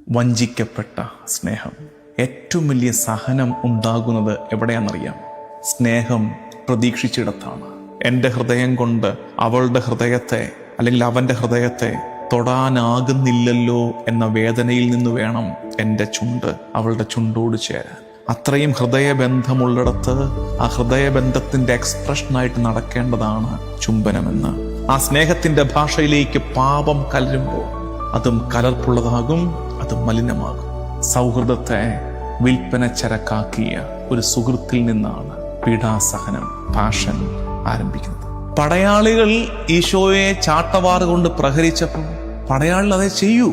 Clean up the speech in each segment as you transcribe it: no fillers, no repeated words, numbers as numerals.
വഞ്ചിക്കപ്പെട്ട സ്നേഹം. ഏറ്റവും വലിയ സഹനം ഉണ്ടാകുന്നത് എവിടെയാണെന്നറിയാം? സ്നേഹം പ്രതീക്ഷിച്ചിടത്താണ്. എൻ്റെ ഹൃദയം കൊണ്ട് അവളുടെ ഹൃദയത്തെ അല്ലെങ്കിൽ അവൻ്റെ ഹൃദയത്തെ തൊടാനാകുന്നില്ലല്ലോ എന്ന വേദനയിൽ നിന്ന് വേണം എൻ്റെ ചുണ്ട് അവളുടെ ചുണ്ടോട് ചേരാൻ. അത്രയും ഹൃദയബന്ധമുള്ളിടത്ത് ആ ഹൃദയബന്ധത്തിൻ്റെ എക്സ്പ്രഷനായിട്ട് നടക്കേണ്ടതാണ് ചുംബനമെന്ന്. ആ സ്നേഹത്തിൻ്റെ ഭാഷയിലേക്ക് പാപം കലരുമ്പോൾ അതും കലർപ്പുള്ളതാകും, അതും മലിനമാകും. സൗഹൃദത്തെ വിൽപ്പന ചരക്കാക്കിയ ഒരു സുഹൃത്തിൽ നിന്നാണ് പീഡാസഹനം, പാഷൻ ആരംഭിക്കുന്നത്. പടയാളികൾ ഈശോയെ ചാട്ടവാറ് കൊണ്ട് പ്രഹരിച്ചപ്പോൾ പടയാളികൾ അതേ ചെയ്യൂ.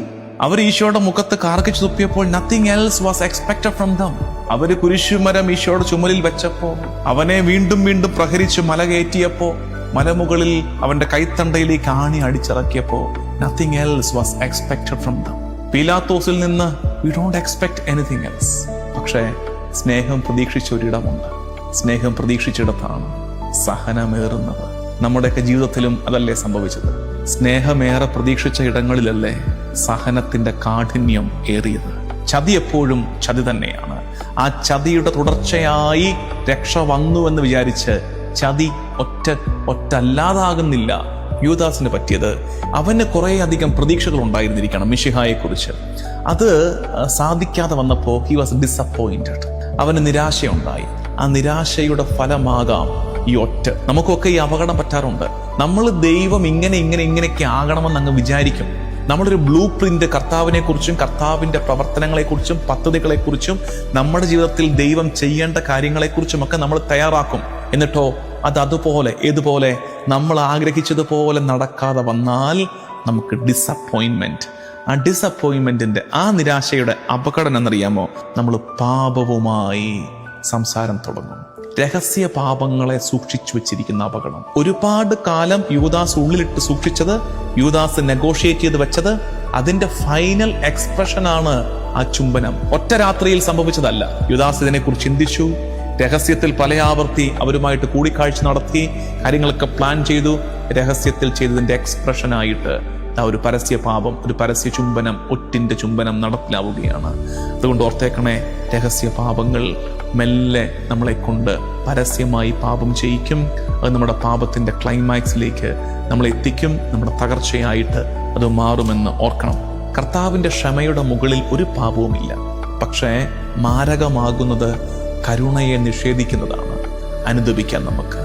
അവർ ഈശോയുടെ മുഖത്ത് കാർക്കിച്ചു തുപ്പിയപ്പോൾ nothing else was expected from them. അവര് കുരിശുമരം ഈശോയുടെ ചുമലിൽ വെച്ചപ്പോൾ, അവനെ വീണ്ടും വീണ്ടും പ്രഹരിച്ച് മല കയറ്റിയപ്പോ, മലമുകളിൽ അവന്റെ കൈത്തണ്ടയിലേക്ക് ആണി അടിച്ചിറക്കിയപ്പോ nothing else was expected from them. പീലാത്തോസിൽ നിന്ന് we don't expect anything else. പക്ഷേ സ്നേഹം പ്രതീക്ഷിച്ച ഒരിടമുണ്ട്. സ്നേഹം പ്രതീക്ഷിച്ചിടത്താണ് സഹനമേറുന്നത്. നമ്മുടെയൊക്കെ ജീവിതത്തിലും അതല്ലേ സംഭവിച്ചത്? സ്നേഹമേറെ പ്രതീക്ഷിച്ച ഇടങ്ങളിലല്ലേ സഹനത്തിന്റെ കാഠിന്യം ഏറിയത്? ചതി എപ്പോഴും ചതി തന്നെയാണ്. ആ ചതിയുടെ തുടർച്ചയായി രക്ഷ വന്നുവെന്ന് വിചാരിച്ച് ചതി ഒറ്റല്ലാതാകുന്നില്ല. യൂദാസിന് പറ്റിയത്, അവന് കുറേ അധികം പ്രതീക്ഷകൾ ഉണ്ടായിരുന്നിരിക്കണം മിശിഹായെ കുറിച്ച്. അത് സാധിക്കാതെ വന്നപ്പോൾ ഹി വാസ് ഡിസപ്പോയിന്റഡ്. അവന് നിരാശയുണ്ടായി. ആ നിരാശയുടെ ഫലമാകാം ഈ ഒറ്റ. നമുക്കൊക്കെ ഈ അപകടം പറ്റാറുണ്ട്. നമ്മൾ ദൈവം ഇങ്ങനെയൊക്കെ ആകണമെന്ന് അങ്ങ് വിചാരിക്കും. നമ്മളൊരു ബ്ലൂ പ്രിന്റ് കർത്താവിനെ കുറിച്ചും കർത്താവിന്റെ പ്രവർത്തനങ്ങളെക്കുറിച്ചും പദ്ധതികളെക്കുറിച്ചും നമ്മുടെ ജീവിതത്തിൽ ദൈവം ചെയ്യേണ്ട കാര്യങ്ങളെക്കുറിച്ചും ഒക്കെ നമ്മൾ തയ്യാറാക്കും. എന്നിട്ടോ അതുപോലെ നമ്മൾ ആഗ്രഹിച്ചതുപോലെ നടക്കാതെ വന്നാൽ നമുക്ക് ഡിസപ്പോയിൻമെന്റ്. ആ ഡിസപ്പോയിൻമെന്റിന്റെ, ആ നിരാശയുടെ അപകടം എന്നറിയാമോ? നമ്മൾ പാപവുമായി സംസാരം തുടങ്ങും. രഹസ്യ പാപങ്ങളെ സൂക്ഷിച്ചു വെച്ചിരിക്കുന്ന അപകടം. ഒരുപാട് കാലം യൂദാസ് ഉള്ളിലിട്ട് സൂക്ഷിച്ചത്, യൂദാസ് നെഗോഷിയേറ്റ് ചെയ്ത് വെച്ചത്, അതിന്റെ ഫൈനൽ എക്സ്പ്രഷനാണ് ആ ചുംബനം. ഒറ്റ രാത്രിയിൽ സംഭവിച്ചതല്ല. യൂദാസ് ഇതിനെക്കുറിച്ച് ചിന്തിച്ചു, രഹസ്യത്തിൽ പല ആവർത്തി അവരുമായിട്ട് കൂടിക്കാഴ്ച നടത്തി, കാര്യങ്ങളൊക്കെ പ്ലാൻ ചെയ്തു. രഹസ്യത്തിൽ ചെയ്തതിന്റെ എക്സ്പ്രഷനായിട്ട് ഒരു പരസ്യ പാപം, ഒരു പരസ്യ ചുംബനം, ഒറ്റിന്റെ ചുംബനം നടപ്പിലാവുകയാണ്. അതുകൊണ്ട് ഓർത്തേക്കണേ, രഹസ്യ പാപങ്ങൾ മെല്ലെ നമ്മളെ കൊണ്ട് പരസ്യമായി പാപം ചെയ്യിക്കും. അത് നമ്മുടെ പാപത്തിന്റെ ക്ലൈമാക്സിലേക്ക് നമ്മളെ എത്തിക്കും. നമ്മുടെ തകർച്ചയായിട്ട് അത് മാറുമെന്ന് ഓർക്കണം. കർത്താവിന്റെ ക്ഷമയുടെ മുകളിൽ ഒരു പാപവുമില്ല. പക്ഷേ മാരകമാകുന്നത് കരുണയെ നിഷേധിക്കുന്നതാണ്. അനുദപിക്കാൻ നമുക്ക്.